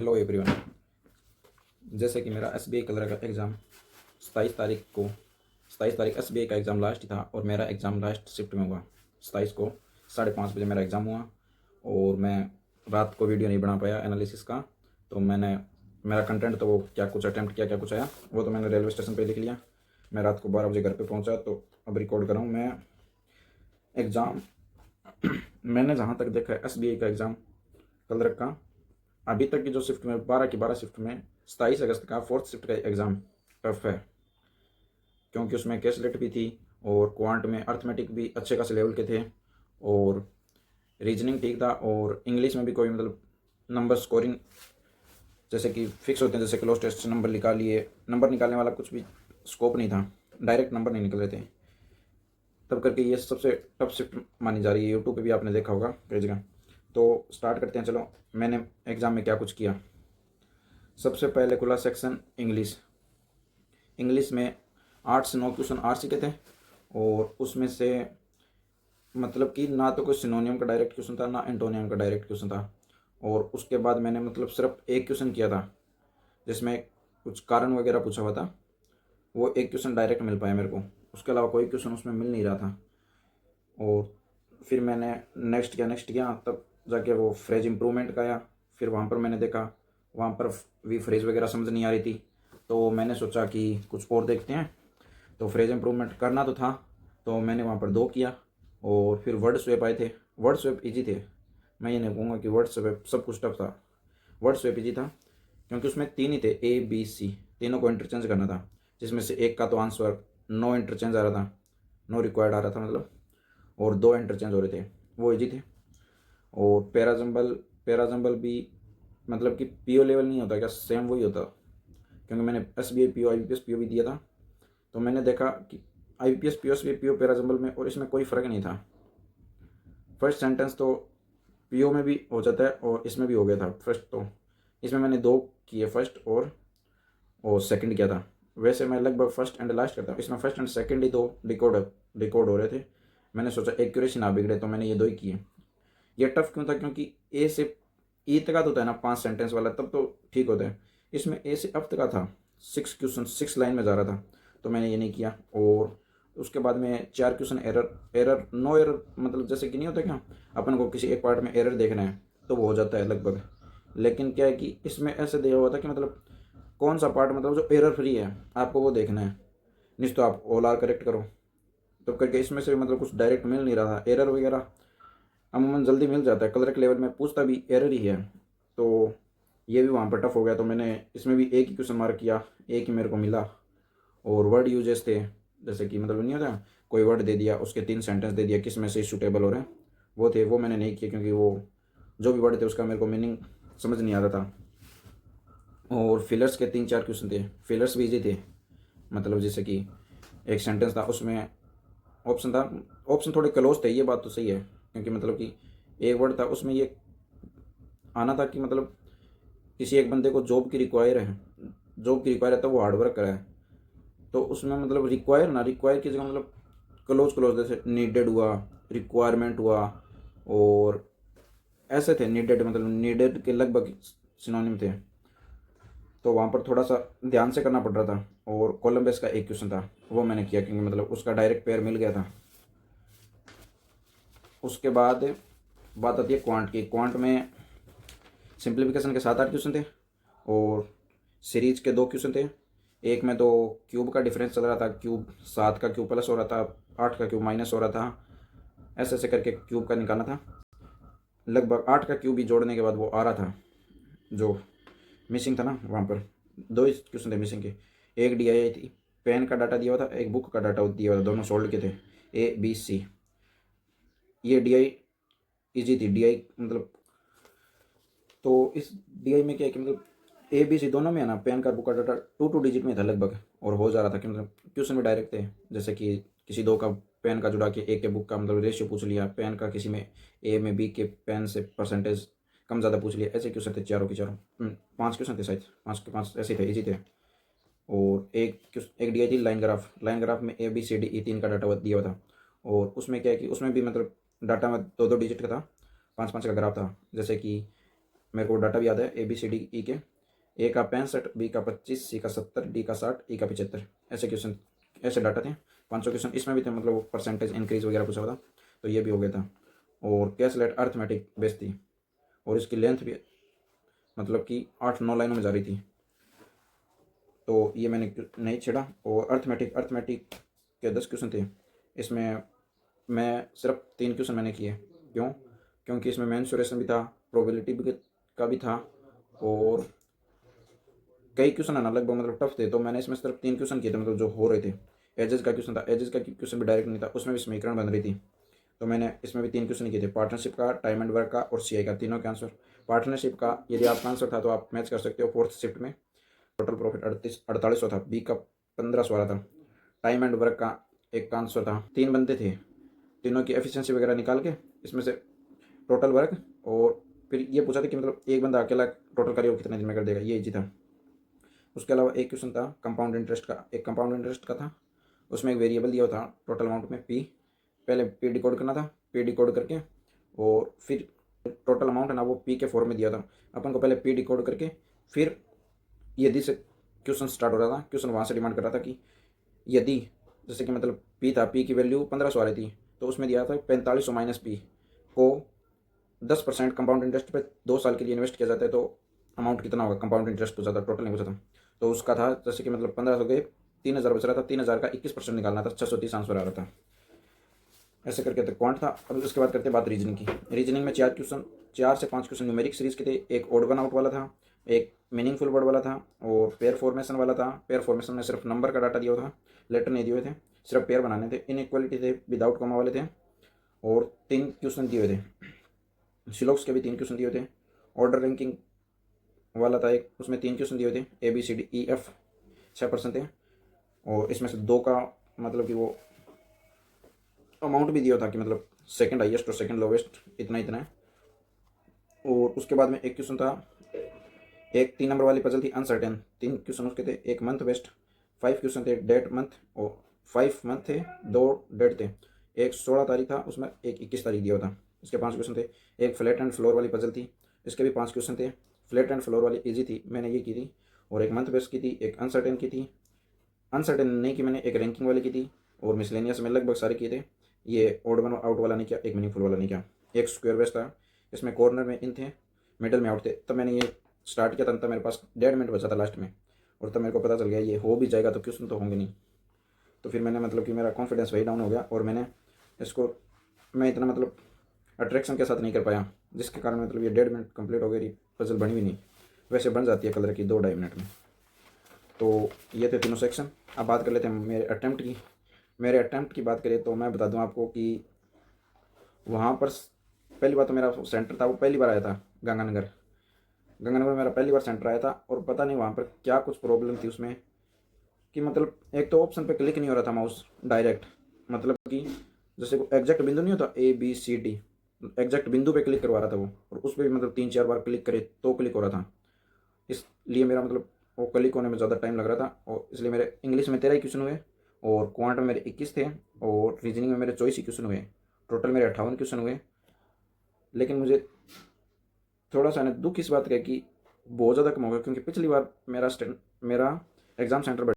Hello everyone. जैसे कि मेरा एसबीआई कलर का एग्ज़ाम 27 तारीख एसबीआई का एग्ज़ाम लास्ट था और मेरा एग्ज़ाम लास्ट शिफ्ट में हुआ। 27 को 5:30 बजे मेरा एग्ज़ाम हुआ और मैं रात को वीडियो नहीं बना पाया एनालिसिस का। तो मैंने मेरा कंटेंट तो वो क्या कुछ अटैम्प्ट किया, क्या कुछ आया वो तो मैंने रेलवे स्टेशन पे लिख लिया। मैं रात को 12 बजे घर पे पहुंचा तो अब रिकॉर्ड कर रहा हूँ मैं एग्ज़ाम। मैंने जहाँ तक देखा है एसबीआई का एग्ज़ाम कलर का अभी तक की जो शिफ्ट में 12 की 12 शिफ्ट में 27 अगस्त का 4th शिफ्ट का एग्ज़ाम टफ है, क्योंकि उसमें कैसलेट भी थी और क्वांट में अर्थमेटिक भी अच्छे खासे लेवल के थे और रीजनिंग ठीक था और इंग्लिश में भी कोई मतलब नंबर स्कोरिंग जैसे कि फिक्स होते हैं, जैसे क्लोज टेस्ट से नंबर निकालिए, नंबर निकालने वाला कुछ भी स्कोप नहीं था, डायरेक्ट नंबर नहीं निकल रहे थे। तब करके ये सबसे टफ शिफ्ट मानी जा रही है। यूट्यूब पे भी आपने देखा होगा कई जगह। तो स्टार्ट करते हैं। चलो, मैंने एग्ज़ाम में क्या कुछ किया। सबसे पहले खुला सेक्शन इंग्लिश। इंग्लिश में 8 से 9 क्वेश्चन आर सी के थे और उसमें से मतलब कि ना तो कोई सिनोनियम का डायरेक्ट क्वेश्चन था ना एंटोनियम का डायरेक्ट क्वेश्चन था। और उसके बाद मैंने मतलब सिर्फ एक क्वेश्चन किया था जिसमें कुछ कारण वगैरह पूछा हुआ था। वो एक क्वेश्चन डायरेक्ट मिल पाया मेरे को, उसके अलावा कोई क्वेश्चन उसमें मिल नहीं रहा था। और फिर मैंने नेक्स्ट किया तब जाके वो फ्रेज इम्प्रूवमेंट का आया। फिर वहाँ पर मैंने देखा, वहाँ पर भी फ्रेज वगैरह समझ नहीं आ रही थी, तो मैंने सोचा कि कुछ और देखते हैं। तो फ्रेज इम्प्रूवमेंट करना तो था, तो मैंने वहाँ पर 2 किया। और फिर वर्ड स्वेप आए थे। वर्ड स्वेप ईजी थे, मैं ये नहीं कहूँगा कि वर्ड स्वेप सब कुछ टफ था। वर्ड स्वेप ईजी था क्योंकि उसमें 3 ही थे, ए बी सी, तीनों को इंटरचेंज करना था, जिसमें से एक का तो आंसर नो इंटरचेंज आ रहा था, नो रिक्वायर्ड आ रहा था मतलब, और 2 इंटरचेंज हो रहे थे, वो इजी थे। और पैराजम्बल पैराजम्बल भी मतलब कि पीओ लेवल नहीं होता क्या, सेम वही होता, क्योंकि मैंने S B I P O, I B P S P O भी दिया था। तो मैंने देखा कि I B P S P O, S B I P O parajumble में और इसमें कोई फ़र्क नहीं था। फर्स्ट सेंटेंस तो पी ओ में भी हो जाता है और इसमें भी हो गया था फर्स्ट। तो इसमें मैंने 2 किए, फर्स्ट और सेकंड किया था। वैसे मैं लगभग फर्स्ट एंड लास्ट करता हूँ, इसमें first and second he 2 decode हो रहे थे। मैंने सोचा एक्यूरेसी ना बिगड़े, तो मैंने ये 2 ही किए। ये टफ क्यों था, क्योंकि ए से ई तक का तो होता है ना 5 सेंटेंस वाला, तब तो ठीक होता है। इसमें ए से अब तक का था 6 क्वेश्चन, 6 लाइन में जा रहा था, तो मैंने ये नहीं किया। और उसके बाद में 4 क्वेश्चन एरर नो एरर, मतलब जैसे कि नहीं होता क्या, अपन को किसी एक पार्ट में एरर देखना है तो वो हो जाता है लगभग। लेकिन क्या है कि इसमें ऐसे दिया हुआ था कि मतलब कौन सा पार्ट मतलब जो एरर फ्री है आपको वो देखना है, नहीं तो आप ऑल आर करेक्ट करो। तो करके इसमें से मतलब कुछ डायरेक्ट मिल नहीं रहा था। एरर वगैरह अमूमन जल्दी मिल जाता है, कलर के लेवल में पूछता भी एरर ही है, तो ये भी वहाँ पर टफ हो गया। तो मैंने इसमें भी एक ही क्वेश्चन मार्क किया, एक ही मेरे को मिला। और वर्ड यूजेस थे, जैसे कि मतलब नहीं होता कोई वर्ड दे दिया, उसके 3 सेंटेंस दे दिया, किस में से सूटेबल हो रहे हैं, वो थे, वो मैंने नहीं किए, क्योंकि वो जो भी वर्ड थे उसका मेरे को मीनिंग समझ नहीं आ रहा था। और फिलर्स के 3-4 क्वेश्चन थे, फिलर्स भी ईजी थे, मतलब जैसे कि एक सेंटेंस था उसमें ऑप्शन था, ऑप्शन थोड़े क्लोज थे, ये बात तो सही है, क्योंकि मतलब कि एक वर्ड था उसमें ये आना था कि मतलब किसी एक बंदे को जॉब की रिक्वायर है तो वो हार्ड वर्क करा है। तो उसमें मतलब रिक्वायर की जगह मतलब क्लोज जैसे नीडेड हुआ, रिक्वायरमेंट हुआ, और ऐसे थे। नीडेड मतलब नीडेड के लगभग सिनोनिम थे, तो वहाँ पर थोड़ा सा ध्यान से करना पड़ रहा था। और कोलम्बस का एक क्वेश्चन था, वो मैंने किया क्योंकि मतलब उसका डायरेक्ट पेयर मिल गया था। उसके बाद बात आती है क्वांट की। क्वांट में सिंप्लीफिकेशन के 7-8 क्वेश्चन थे और सीरीज के 2 क्वेश्चन थे। एक में तो क्यूब का डिफरेंस चल रहा था, क्यूब 7 का क्यूब प्लस हो रहा था, 8 का क्यूब माइनस हो रहा था, ऐसे ऐसे करके क्यूब का निकालना था। लगभग 8 का क्यूब भी जोड़ने के बाद वो आ रहा था, जो मिसिंग था ना वहाँ पर 2 ही क्वेश्चन थे मिसिंग के। एक डी आई थी, पेन का डाटा दिया हुआ था, एक बुक का डाटा दिया हुआ था, दोनों सोल्ड के थे, ए बी सी। ये डी आई ईजी थी, डी आई मतलब। तो इस डी आई में क्या है कि मतलब ए बी सी दोनों में है ना, पेन का बुक का डाटा 2 डिजिट में था लगभग, और हो जा रहा था कि मतलब क्वेश्चन में डायरेक्ट थे, जैसे कि किसी 2 का पेन का जुड़ा के एक के बुक का मतलब रेशियो पूछ लिया, पेन का किसी में ए में बी के पेन से परसेंटेज कम ज़्यादा पूछ लिया, ऐसे क्वेश्चन थे चारों के चारों। 5 क्वेश्चन थे शायद, 5 के 5 ऐसे थे, इजी थे। और एक डी आई थी लाइन ग्राफ में ए बी सी डी ई 3 का डाटा दिया हुआ था। और उसमें क्या है कि उसमें भी मतलब डाटा में 2-2 डिजिट का था, 5-5 का ग्राफ था, जैसे कि मेरे को डाटा भी याद है, ABCD के। ए का 65, बी का 25, सी का 70, डी का 60, ई का 75, ऐसे क्वेश्चन, ऐसे डाटा थे। 500 क्वेश्चन इसमें भी थे, मतलब वो परसेंटेज इंक्रीज वगैरह पूछा हुआ था, तो ये भी हो गया था। और कैसलेट अर्थमेटिक बेस थी, और इसकी लेंथ भी मतलब कि 8-9 लाइनों में जा रही थी, तो ये मैंने नहीं छेड़ा। और अर्थमेटिक अर्थमेटिक के 10 क्वेश्चन थे, इसमें मैं सिर्फ 3 क्वेश्चन मैंने किए। क्यों? क्योंकि इसमें मेंसुरेशन भी था, प्रोबेबिलिटी का भी था, और कई क्वेश्चन है ना लगभग मतलब टफ थे, तो मैंने इसमें सिर्फ 3 क्वेश्चन किए थे, मतलब जो हो रहे थे। एजेस का क्वेश्चन था, एजेस का क्वेश्चन भी डायरेक्ट नहीं था, उसमें भी समीकरण बन रही थी, तो मैंने इसमें भी 3 क्वेश्चन किए थे, पार्टनरशिप का, टाइम एंड वर्क का और CI का, तीनों के आंसर। पार्टनरशिप का यदि आपका आंसर था तो आप मैच कर सकते हो 4th शिफ्ट में। टोटल प्रॉफिट 4800 था, बी का 1500 आ रहा था। टाइम एंड वर्क का एक का आंसर था, 3 बंदे थे, तीनों की एफिशिएंसी वगैरह निकाल के इसमें से टोटल वर्क, और फिर ये पूछा था कि मतलब एक बंदा अकेला टोटल कार्य कितने दिन में कर देगा, ये इजी था। उसके अलावा एक क्वेश्चन था कंपाउंड इंटरेस्ट का, एक कंपाउंड इंटरेस्ट का था, उसमें एक वेरिएबल दिया था टोटल अमाउंट में पी, पहले पी डिकोड करना था, पी डिकोड करके और फिर टोटल अमाउंट है ना वो पी के फॉर्म में दिया था, अपन को पहले पी डिकोड करके फिर यदि से क्वेश्चन स्टार्ट हो रहा था, क्वेश्चन वहाँ से डिमांड कर रहा था कि यदि जैसे कि मतलब पी था, पी की वैल्यू 1500 आ रही थी, तो उसमें दिया था 4500 माइनस पी को 10% कंपाउंड इंटरेस्ट पे 2 साल के लिए इन्वेस्ट किया जाता है, तो अमाउंट कितना होगा, कंपाउंड इंटरेस्ट पूछा था, टोटल नहीं पूछा था। तो उसका था जैसे कि मतलब 1500 के 3000 बच रहा था, 3000 का 21% निकालना था, 630 आंसर आ रहा था। ऐसे करके तो क्वांट था। अब उसके बाद करते हैं बात रीजनिंग की। रीजनिंग में 4 से 5 क्वेश्चन न्यूमेरिक सीरीज के थे, एक ओड वन आउट वाला था, एक मीनिंगफुल वर्ड वाला था, और पेयर फॉर्मेशन वाला था। पेयर फॉर्मेशन में सिर्फ नंबर का डाटा दिया हुआ था, लेटर नहीं दिए हुए थे, सिर्फ पेयर बनाने थे। इनइक्वालिटी थे, विदाउट कॉमा वाले थे, और 3 क्वेश्चन दिए हुए थे। सिलोक्स के भी 3 क्वेश्चन दिए हुए थे। ऑर्डर रैंकिंग वाला था एक, उसमें 3 क्वेश्चन दिए हुए थे, ABCDEF, 6% थे, और इसमें से 2 का मतलब कि वो अमाउंट भी दिया था कि मतलब सेकंड हाईएस्ट और सेकंड लोवेस्ट इतना इतना है। और उसके बाद में एक क्वेश्चन था, एक 3 नंबर वाली पजल थी अनसर्टेन, 3 क्वेश्चन उसके थे, एक मंथ बेस्ट, 5 क्वेश्चन थे डेट मंथ, और 5 मंथ थे, 2 डेट थे, एक 16 तारीख था उसमें, एक 21 तारीख दिया हुआ था। इसके 5 क्वेश्चन थे। एक फ्लैट एंड फ्लोर वाली पजल थी, इसके भी 5 क्वेश्चन थे। फ्लैट एंड फ्लोर वाली ईजी थी, मैंने ये की थी, और एक मंथ बेस्ट की थी, एक अनसर्टेन की थी, अनसर्टेन नहीं की मैंने, एक रैंकिंग वाली की थी, और मिसलेनियस में लगभग सारे किए थे। ये ओड वन आउट वाला नहीं किया, एक मीनिंगफुल वाला नहीं किया। एक स्क्वायर बेस था, इसमें कॉर्नर में इन थे, मिडल में आउट थे। तब मैंने ये स्टार्ट किया था, तब मेरे पास 1.5 मिनट बचा था लास्ट में, और तब मेरे को पता चल गया ये हो भी जाएगा तो क्वेश्चन तो होंगे नहीं। तो फिर मैंने मतलब कि मेरा कॉन्फिडेंस वही डाउन हो गया, और मैंने इसको मैं इतना मतलब अट्रैक्शन के साथ नहीं कर पाया, जिसके कारण मतलब ये 1.5 मिनट कंप्लीट हो गई, पजल बनी भी नहीं। वैसे बन जाती है कलर की 2-2.5 मिनट में। तो ये थे तीनों सेक्शन। अब बात कर लेते हैं मेरे अटैम्प्ट की। मेरे अटैम्प्ट की बात करें तो मैं बता दूं आपको कि वहाँ पर पहली बार तो मेरा सेंटर था, वो पहली बार आया था गंगानगर। गंगानगर में मेरा पहली बार सेंटर आया था, और पता नहीं वहाँ पर क्या कुछ प्रॉब्लम थी उसमें कि मतलब एक तो ऑप्शन पे क्लिक नहीं हो रहा था माउस डायरेक्ट, मतलब कि जैसे एग्जैक्ट बिंदु नहीं होता ABCD, एग्जैक्ट बिंदु पे क्लिक करवा रहा था वो, और उस पर भी मतलब 3-4 बार क्लिक करे तो क्लिक हो रहा था। इसलिए मेरा मतलब वो क्लिक होने में ज़्यादा टाइम लग रहा था, और इसलिए मेरे इंग्लिश में 13 ही क्वेश्चन हुए, और क्वांट में मेरे 21 थे, और रीजनिंग में मेरे 24 ही क्वेश्चन हुए। टोटल मेरे 58 क्वेश्चन हुए। लेकिन मुझे थोड़ा सा ना दुख इस बात का है कि बहुत ज़्यादा कम हो गया, क्योंकि पिछली बार मेरा एग्ज़ाम सेंटर